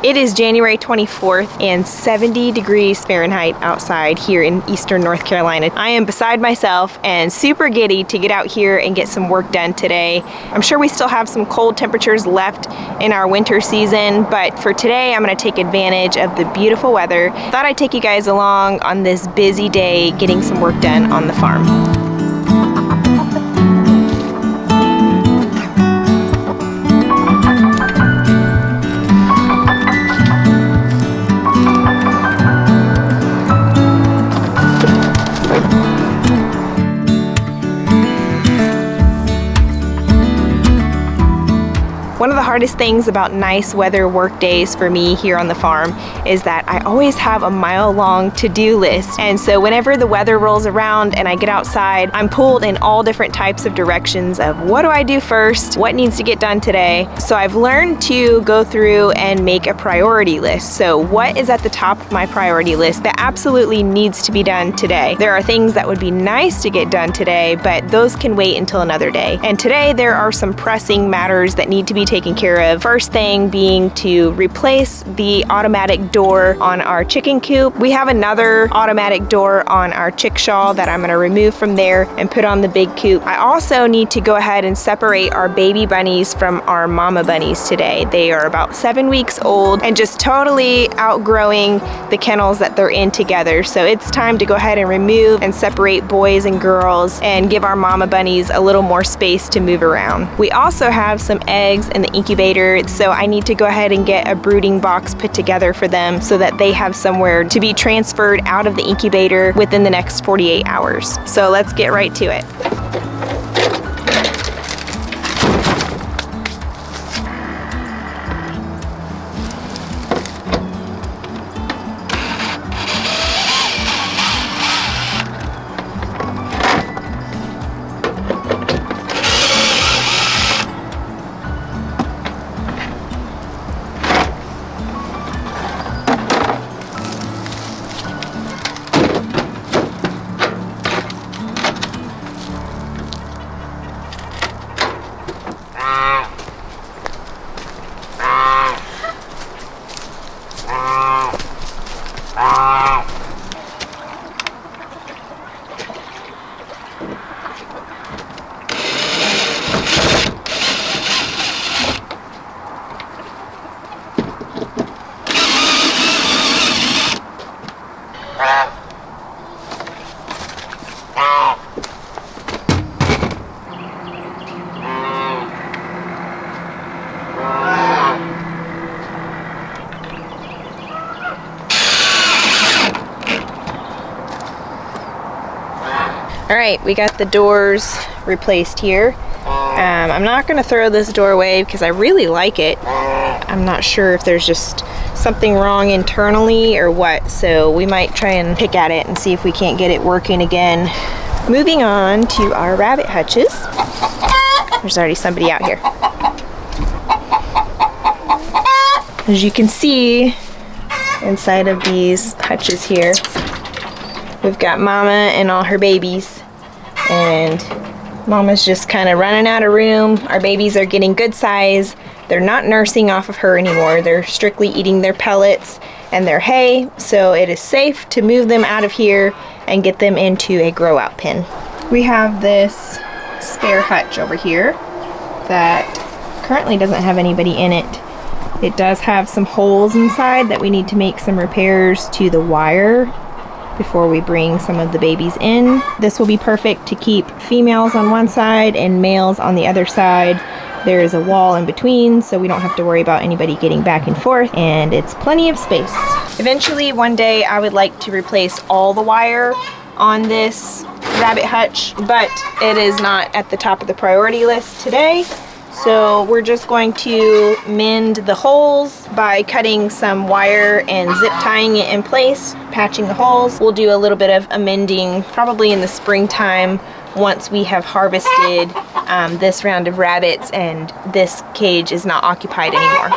It is January 24th and 70 degrees Fahrenheit outside here in eastern North Carolina. I am beside myself and super giddy to get out here and get some work done today. I'm sure we still have some cold temperatures left in our winter season, but for today I'm going to take advantage of the beautiful weather. Thought I'd take you guys along on this busy day getting some work done on the farm. One of the hardest things about nice weather work days for me here on the farm is that I always have a mile-long to-do list. And so whenever the weather rolls around and I get outside, I'm pulled in all different types of directions of what do I do first, what needs to get done today. So I've learned to go through and make a priority list. So what is at the top of my priority list that absolutely needs to be done today? There are things that would be nice to get done today, but those can wait until another day. And today there are some pressing matters that need to be taken care of. First thing being to replace the automatic door on our chicken coop. We have another automatic door on our chickshaw that I'm going to remove from there and put on the big coop. I also need to go ahead and separate our baby bunnies from our mama bunnies today. They are about 7 weeks old and just totally outgrowing the kennels that they're in together. So it's time to go ahead and remove and separate boys and girls and give our mama bunnies a little more space to move around. We also have some eggs in the incubator, so I need to go ahead and get a brooding box put together for them so that they have somewhere to be transferred out of the incubator within the next 48 hours. So let's get right to it. All right, we got the doors replaced here. I'm not gonna throw this door away because I really like it. I'm not sure if there's just something wrong internally or what, so we might try and pick at it and see if we can't get it working again. Moving on to our rabbit hutches. There's already somebody out here. As you can see, inside of these hutches here, we've got Mama and all her babies, and Mama's just kind of running out of room. Our babies are getting good size. They're not nursing off of her anymore. They're strictly eating their pellets and their hay, so it is safe to move them out of here and get them into a grow out pen. We have this spare hutch over here that currently doesn't have anybody in it. It does have some holes inside that we need to make some repairs to the wire before we bring some of the babies in. This will be perfect to keep females on one side and males on the other side. There is a wall in between, so we don't have to worry about anybody getting back and forth, and it's plenty of space. Eventually, one day, I would like to replace all the wire on this rabbit hutch, but it is not at the top of the priority list today. So we're just going to mend the holes by cutting some wire and zip tying it in place, patching the holes. We'll do a little bit of amending probably in the springtime once we have harvested this round of rabbits and this cage is not occupied anymore.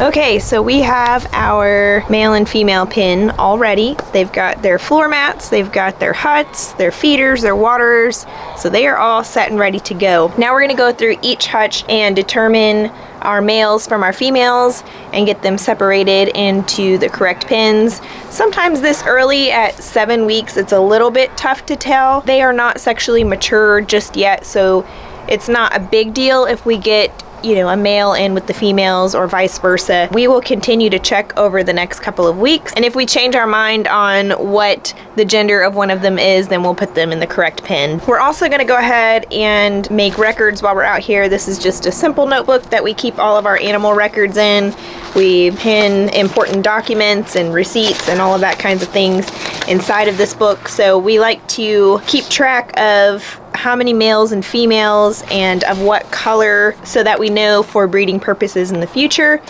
Okay, so we have our male and female pen all ready. They've got their floor mats, they've got their huts, their feeders, their waterers, so they are all set and ready to go. Now we're gonna go through each hutch and determine our males from our females and get them separated into the correct pens. Sometimes this early at 7 weeks, it's a little bit tough to tell. They are not sexually mature just yet, so it's not a big deal if we get, you know, a male in with the females or vice versa. We will continue to check over the next couple of weeks, and if we change our mind on what the gender of one of them is, then we'll put them in the correct pen. We're also going to go ahead and make records while we're out here. This is just a simple notebook that we keep all of our animal records in. We pin important documents and receipts and all of that kinds of things inside of this book, so we like to keep track of how many males and females and of what color, so that we know for breeding purposes in the future.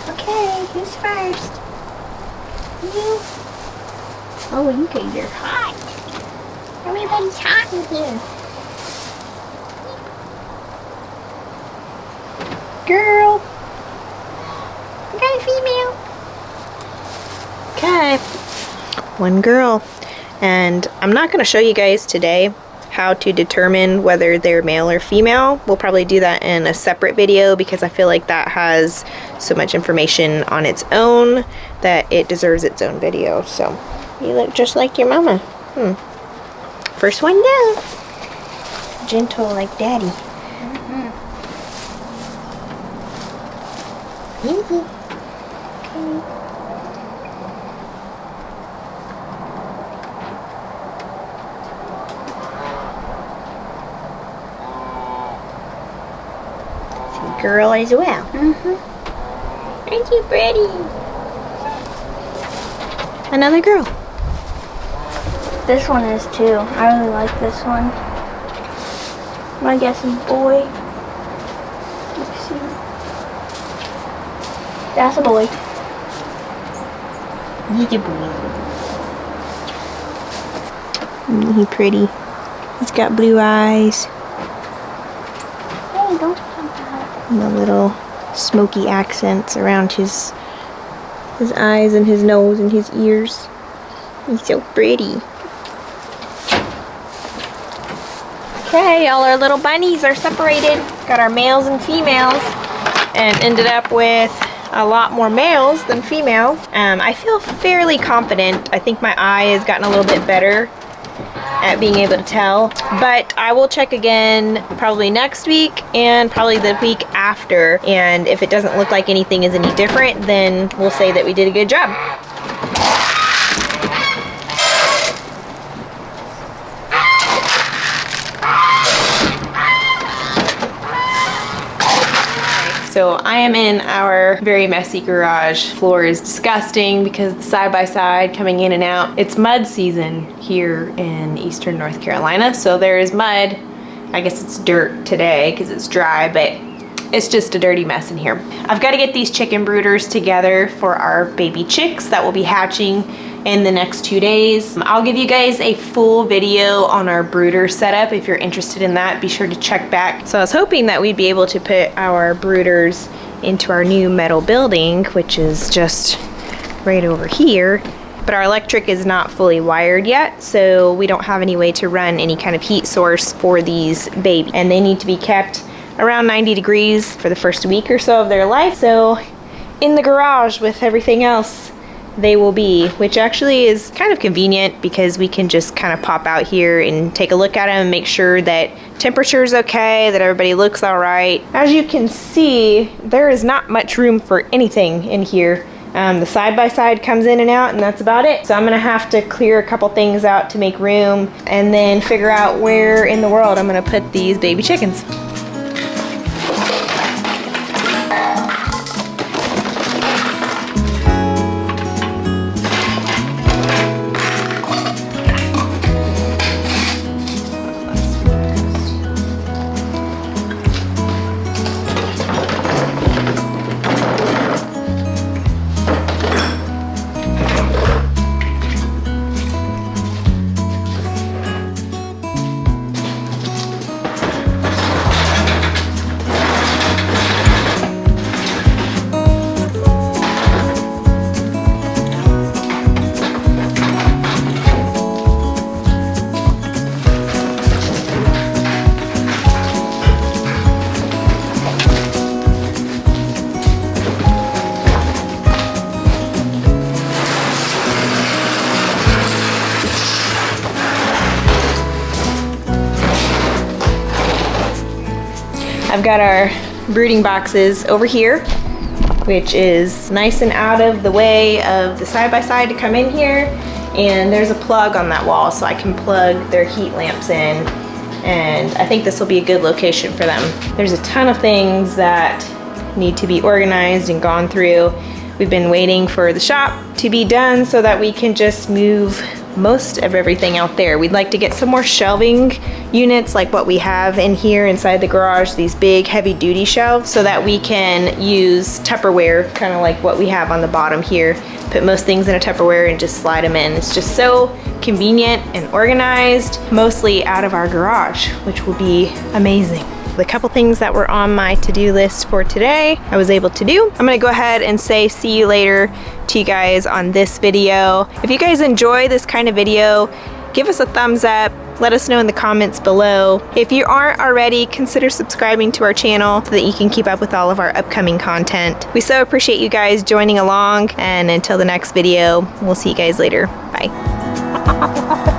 Okay, who's first? You. Oh, you're hot. Everybody's hot in here. Girl. Okay, female. Okay. One girl. And I'm not going to show you guys today how to determine whether they're male or female. We'll probably do that in a separate video because I feel like that has so much information on its own that it deserves its own video. So you look just like your mama. First one down. Gentle like daddy. Easy. Okay. Girl as well. Aren't you pretty? Another girl. This one is too. I really like this one. My guess is boy. Let's see. That's a boy. He's a boy. He's pretty. He's got blue eyes. Hey, don't jump out. And the little smoky accents around his eyes and his nose and his ears. He's so pretty. Okay, all our little bunnies are separated. Got our males and females, and ended up with a lot more males than females. I feel fairly confident. I think my eye has gotten a little bit better at being able to tell, but I will check again probably next week and probably the week after, and if it doesn't look like anything is any different, then we'll say that we did a good job. So I am in our very messy garage. Floor is disgusting because the side-by-side coming in and out. It's mud season here in eastern North Carolina, so there is mud. I guess it's dirt today because it's dry, but it's just a dirty mess in here. I've got to get these chicken brooders together for our baby chicks that will be hatching in the next 2 days. I'll give you guys a full video on our brooder setup. If you're interested in that, be sure to check back. So I was hoping that we'd be able to put our brooders into our new metal building, which is just right over here. But our electric is not fully wired yet, so we don't have any way to run any kind of heat source for these babies. And they need to be kept around 90 degrees for the first week or so of their life. So in the garage with everything else, they will be, which actually is kind of convenient because we can just kind of pop out here and take a look at them and make sure that temperature is okay, that everybody looks all right. As you can see, there is not much room for anything in here. The side-by-side comes in and out, and that's about it. So I'm gonna have to clear a couple things out to make room and then figure out where in the world I'm gonna put these baby chickens. I've got our brooding boxes over here, which is nice and out of the way of the side-by-side to come in here. And there's a plug on that wall, so I can plug their heat lamps in. And I think this will be a good location for them. There's a ton of things that need to be organized and gone through. We've been waiting for the shop to be done so that we can just move most of everything out there. We'd like to get some more shelving units like what we have in here inside the garage, these big heavy duty shelves, so that we can use Tupperware, kind of like what we have on the bottom here. Put most things in a Tupperware and just slide them in. It's just so convenient and organized, mostly out of our garage, which will be amazing. The couple things that were on my to-do list for today, I was able to do. I'm gonna go ahead and say see you later to you guys on this video. If you guys enjoy this kind of video, give us a thumbs up. Let us know in the comments below. If you aren't already, consider subscribing to our channel so that you can keep up with all of our upcoming content. We so appreciate you guys joining along, and until the next video, we'll see you guys later. Bye.